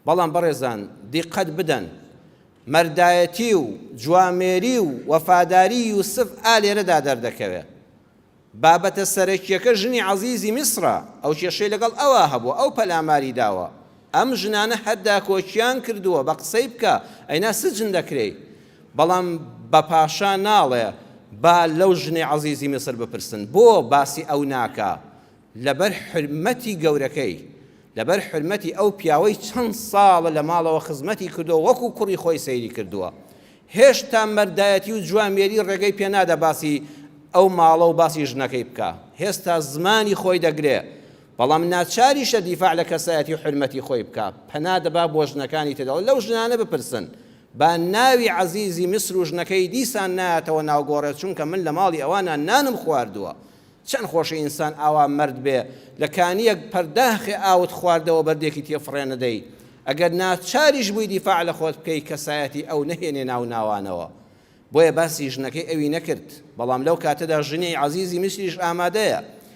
بەڵام بەڕێزان دیقەت بدەن مەردایەتی و جوامێری و وەفاداری یوسف لێرەدا دەردەکەوێت. بابەتە سەرەکیەکە ژنی عەزیزی میسرە، ئەو کێشەی لەگەڵ ئەوە هەبووە، ئەو پەلاماری داوە. ئەم ژنانە حەددا کۆچیان کردووە بە قسەی بکە ئەینا سجن دەکرێ، بەڵام بە پاشا ناڵێ با لەو ژنی عەزیزی میسر بپرسن. بۆ باسی ئەو ناکە؟ لەبەر حرمەتی گەورەکەی، لەبەر حرمەتی ئەو پیاوەی چەند ساڵە لە ماڵەوە خزمەتی کردووە وەکو کوڕی خۆی سەیری کردووە. هێشتا مەردایەتی و جوامێری ڕێگەی پێنادە باسی ئەو ماڵە و باسی ژنەکەی بکە، هێستا زمانی خۆی دەگرێ، بەڵام ناچاریشە دیفاع لە کەسایەتی و حرمەتی خۆی بکە، پەنا دەبا بۆ ژنەکانی تێدا. لەو ژنانە بپرسن با ناوی عەزیزی میسر و ژنەکەی دیسان نایەتەوە ناوگۆڕێت، چونکە من لە ماڵی ئەوانە نانم خواردووە. چەند خۆشی ئینسان ئاوا مرد بێ لە کانیەک پەرداخی ئاوت خواردەوە بەردێکی تێفڕێنەدەی، ئەگەر ناچاریش بووی دیفاع لە خۆت بکەی کەسایەتی ئەو نەهێنێ ناو ناوانەوە. بۆیە باسی ژنەکەی ئەوی نەکرد، بەڵام لەو کاتەدا ژنی عەزیزی میسریش ئامادەیە